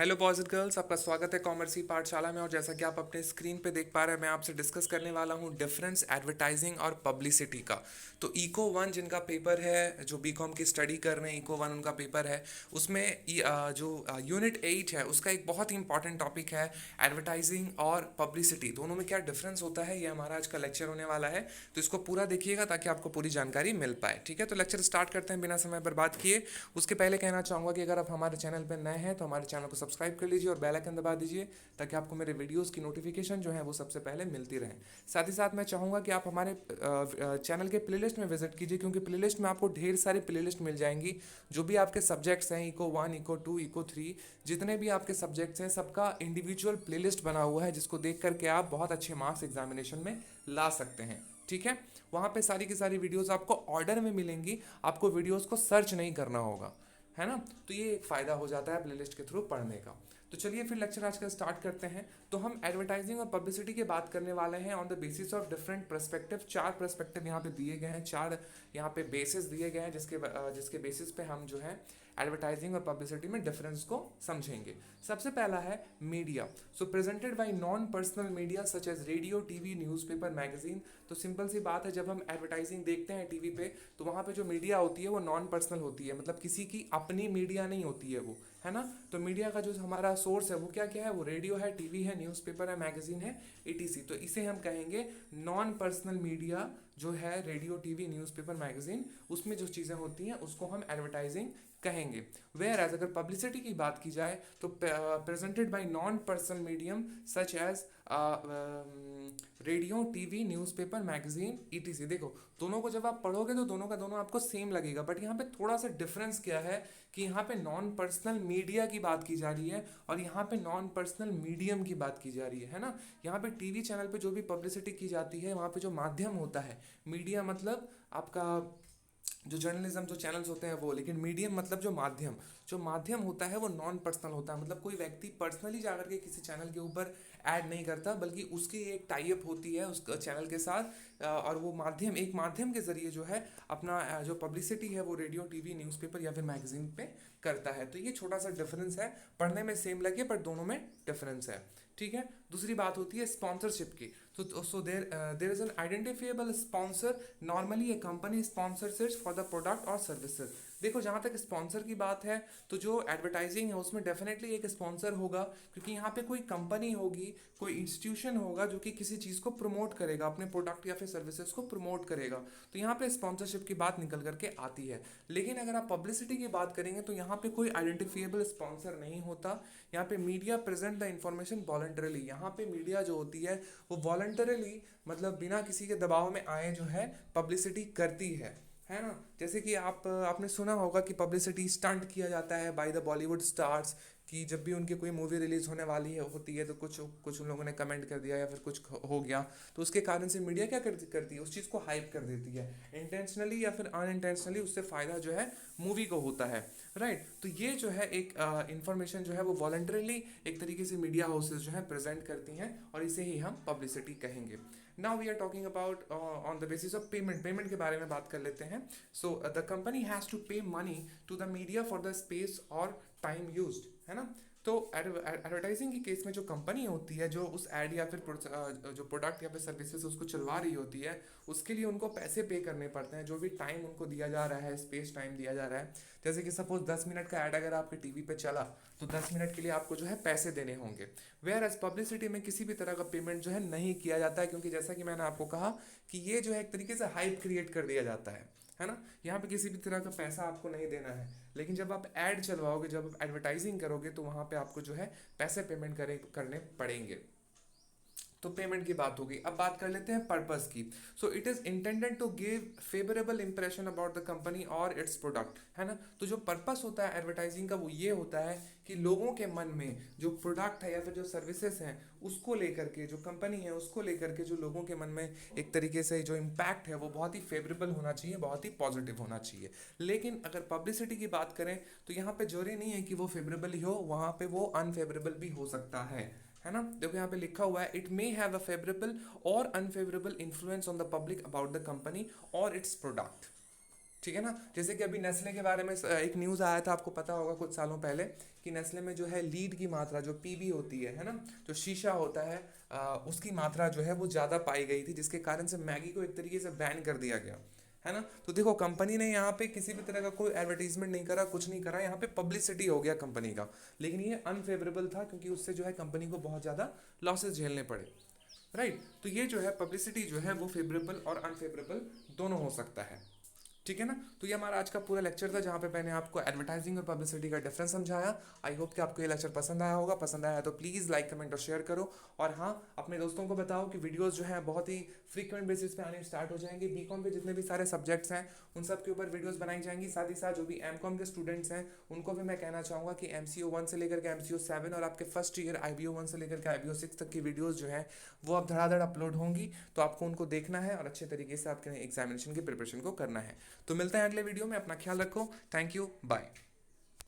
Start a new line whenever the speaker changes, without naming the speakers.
Hello boys and girls, आपका स्वागत है कॉमर्सी पाठशाला में। और जैसा कि आप अपने स्क्रीन पे देख पा रहे हैं, मैं आपसे डिस्कस करने वाला हूँ डिफरेंस एडवर्टाइजिंग और पब्लिसिटी का। तो इको वन जिनका पेपर है, जो बीकॉम की स्टडी कर रहे हैं, इको वन उनका पेपर है। उसमें जो यूनिट 8 है उसका एक बहुत ही इंपॉर्टेंट टॉपिक है एडवर्टाइजिंग और पब्लिसिटी, दोनों में क्या डिफरेंस होता है, ये हमारा आज का लेक्चर होने वाला है। तो इसको पूरा देखिएगा ताकि आपको पूरी जानकारी मिल पाए। ठीक है, तो लेक्चर स्टार्ट करते हैं बिना समय बर्बाद किए। उसके पहले कहना चाहूँगा कि अगर आप हमारे चैनल पर नए हैं तो हमारे चैनल को सब्सक्राइब कर लीजिए और बेल आइकन दबा दीजिए ताकि आपको मेरे वीडियोस की नोटिफिकेशन जो है वो सबसे पहले मिलती रहे। साथ ही साथ मैं चाहूँगा कि आप हमारे चैनल के प्लेलिस्ट में विजिट कीजिए, क्योंकि प्लेलिस्ट में आपको ढेर सारी प्लेलिस्ट मिल जाएंगी। जो भी आपके सब्जेक्ट्स हैं, eco one, eco two, eco three, जितने भी आपके सब्जेक्ट्स हैं सबका इंडिविजुअल प्लेलिस्ट बना हुआ है, जिसको देख करके आप बहुत अच्छे मार्क्स एग्जामिनेशन में ला सकते हैं। ठीक है, वहाँ पे सारी की सारी वीडियोस आपको ऑर्डर में मिलेंगी, आपको वीडियोस को सर्च नहीं करना होगा, है ना। तो ये एक फ़ायदा हो जाता है प्लेलिस्ट के थ्रू पढ़ने का। तो चलिए फिर लेक्चर आज का स्टार्ट करते हैं। तो हम एडवर्टाइजिंग और पब्लिसिटी की बात करने वाले हैं on the basis of different perspective. चार पर्सपेक्टिव यहाँ पे दिए गए हैं, चार यहाँ पे बेसिस दिए गए हैं, जिसके बेसिस पे हम जो है एडवर्टाइजिंग और पब्लिसिटी में डिफरेंस को समझेंगे। सबसे पहला है media. So presented by non personal media such as radio, TV, newspaper, magazine. तो सिंपल सी बात है, जब हम एडवर्टाइजिंग देखते हैं टीवी पे तो वहाँ पे जो मीडिया होती है वो नॉन पर्सनल होती है, मतलब किसी की अपनी मीडिया नहीं होती है वो, है ना। तो मीडिया का जो हमारा सोर्स है वो क्या क्या है, वो रेडियो है, टीवी है, न्यूज़पेपर है, मैगजीन है, ईटीसी। तो इसे हम कहेंगे नॉन पर्सनल मीडिया। जो है रेडियो, टीवी, न्यूज़पेपर, मैगजीन, उसमें जो चीज़ें होती हैं उसको हम एडवर्टाइजिंग कहेंगे। वेयर एज अगर पब्लिसिटी की बात की जाए तो presented by non personal medium such as radio, TV, newspaper, magazine, etc. देखो, दोनों को जब आप पढ़ोगे तो दोनों का दोनों आपको सेम लगेगा, बट यहाँ पे थोड़ा सा डिफरेंस क्या है कि यहाँ पे नॉन पर्सनल मीडिया की बात की जा रही है और यहाँ पे नॉन पर्सनल मीडियम की बात की जा रही है ना। यहाँ पे टीवी चैनल पे जो भी पब्लिसिटी की जाती है, वहाँ पे जो माध्यम होता है, मीडिया मतलब आपका जो जर्नलिज्म जो चैनल्स होते हैं वो, लेकिन मीडियम मतलब जो माध्यम होता है वो नॉन पर्सनल होता है। मतलब कोई व्यक्ति पर्सनली जाकर के किसी चैनल के ऊपर ऐड नहीं करता, बल्कि उसकी एक टाई अप होती है उस चैनल के साथ, और वो एक माध्यम के जरिए जो है अपना जो पब्लिसिटी है वो रेडियो, टीवी, न्यूज़पेपर या फिर मैगजीन पे करता है। तो ये छोटा सा डिफरेंस है, पढ़ने में सेम लगे पर दोनों में डिफरेंस है। ठीक है, दूसरी बात होती है स्पॉन्सरशिप की। So there is an identifiable sponsor. Normally a company sponsors it for the product or services. देखो, जहाँ तक स्पॉन्सर की बात है तो जो एडवर्टाइजिंग है उसमें डेफिनेटली एक स्पॉन्सर होगा, क्योंकि यहाँ पे कोई कंपनी होगी, कोई इंस्टीट्यूशन होगा जो कि किसी चीज़ को प्रमोट करेगा, अपने प्रोडक्ट या फिर सर्विसेज को प्रमोट करेगा। तो यहाँ पे स्पॉन्सरशिप की बात निकल करके आती है। लेकिन अगर आप पब्लिसिटी की बात करेंगे तो यहाँ पे कोई आइडेंटिफिएबल स्पॉन्सर नहीं होता। यहाँ पे media present the information voluntarily. यहाँ पे मीडिया जो होती है वो वॉलंटरली, मतलब बिना किसी के दबाव में आए जो है पब्लिसिटी करती है ना। जैसे कि आपने सुना होगा कि पब्लिसिटी स्टंट किया जाता है बाय द बॉलीवुड स्टार्स, कि जब भी उनकी कोई मूवी रिलीज होने वाली है होती है तो कुछ कुछ उन लोगों ने कमेंट कर दिया या फिर कुछ हो गया, तो उसके कारण से मीडिया क्या करती है, उस चीज़ को हाइप कर देती है, इंटेंशनली या फिर अनइंटेंशनली उससे फ़ायदा जो है मूवी को होता है। राइट, तो ये जो है एक इंफॉर्मेशन जो है वो वॉलंटरली एक तरीके से मीडिया हाउसेज जो है प्रेजेंट करती हैं, और इसे ही हम पब्लिसिटी कहेंगे। Now we are talking about on the basis of payment के बारे में बात कर लेते हैं। So the company has to pay money to the media for the space और टाइम यूज्ड, है ना। तो एडवर्टाइजिंग के केस में जो कंपनी होती है, जो उस एड या फिर जो प्रोडक्ट या फिर सर्विसेज उसको चलवा रही होती है, उसके लिए उनको पैसे पे करने पड़ते हैं। जो भी टाइम उनको दिया जा रहा है, स्पेस टाइम दिया जा रहा है, जैसे कि सपोज 10 मिनट का ऐड अगर आपके टीवी पे चला तो 10 मिनट के लिए आपको जो है पैसे देने होंगे। वेयर एज पब्लिसिटी में किसी भी तरह का पेमेंट जो है नहीं किया जाता है, क्योंकि जैसा कि मैंने आपको कहा कि ये जो है एक तरीके से हाइप क्रिएट कर दिया जाता है ना। यहाँ पे किसी भी तरह का पैसा आपको नहीं देना है। लेकिन जब आप ऐड चलवाओगे, जब आप एडवर्टाइजिंग करोगे, तो वहाँ पे आपको जो है पैसे पेमेंट करने पड़ेंगे। तो पेमेंट की बात होगी। अब बात कर लेते हैं पर्पस की। So it is intended to give favourable impression about the company और इट्स प्रोडक्ट, है ना। तो जो पर्पस होता है एडवर्टाइजिंग का वो ये होता है कि लोगों के मन में जो प्रोडक्ट है या फिर जो सर्विसेज हैं उसको लेकर के, जो कंपनी है उसको लेकर के, जो लोगों के मन में एक तरीके से जो इम्पैक्ट है वो बहुत ही फेवरेबल होना चाहिए, बहुत ही पॉजिटिव होना चाहिए। लेकिन अगर पब्लिसिटी की बात करें तो यहाँ पे जरूरी नहीं है कि वो फेवरेबल ही हो, वहाँ पे वो अनफेवरेबल भी हो सकता है ना। देखो यहाँ पे लिखा हुआ है, it may have a favourable और unfavourable influence on the public about the company और इट्स प्रोडक्ट। ठीक है ना। जैसे कि अभी नेस्ले के बारे में एक न्यूज़ आया था, आपको पता होगा कुछ सालों पहले, कि नेस्ले में जो है लीड की मात्रा जो पीबी होती है ना, जो शीशा होता है, उसकी मात्रा जो है वो ज़्यादा पाई गई थी, जिसके कारण से मैगी को एक तरीके से बैन कर दिया गया, है ना। तो देखो कंपनी ने यहाँ पे किसी भी तरह का कोई एडवर्टीजमेंट नहीं करा, कुछ नहीं करा, यहाँ पे पब्लिसिटी हो गया कंपनी का, लेकिन ये अनफेवरेबल था क्योंकि उससे जो है कंपनी को बहुत ज़्यादा लॉसेस झेलने पड़े, राइट। तो ये जो है पब्लिसिटी जो है वो फेवरेबल और अनफेवरेबल दोनों हो सकता है, ठीक है ना। तो ये हमारा आज का पूरा लेक्चर था, जहाँ पे मैंने आपको एडवर्टाइजिंग और पब्लिसिटी का डिफरेंस समझाया। आई होप कि आपको ये लेक्चर पसंद आया होगा। पसंद आया तो प्लीज़ लाइक कमेंट और शेयर करो, और हाँ, अपने दोस्तों को बताओ कि वीडियोस जो हैं बहुत ही फ्रीक्वेंट बेसिस पे आने स्टार्ट हो जाएंगे। बीकॉम के जितने भी सारे सब्जेक्ट्स हैं उन सब के ऊपर वीडियोस बनाई जाएंगी। साथ ही साथ जो भी एमकॉम के स्टूडेंट्स हैं उनको भी मैं कहना चाहूँगा कि MCO 1 से लेकर के MCO 7 और आपके फर्स्ट ईयर IBO 1 से लेकर के IBO 6 तक की वीडियोज़ जो है वो अब धड़ाधड़ अपलोड होंगी, तो आपको उनको देखना है और अच्छे तरीके से आपके एग्जामिनेशन की प्रिपरेशन को करना है। तो मिलते हैं अगले वीडियो में, अपना ख्याल रखो। Thank you, bye.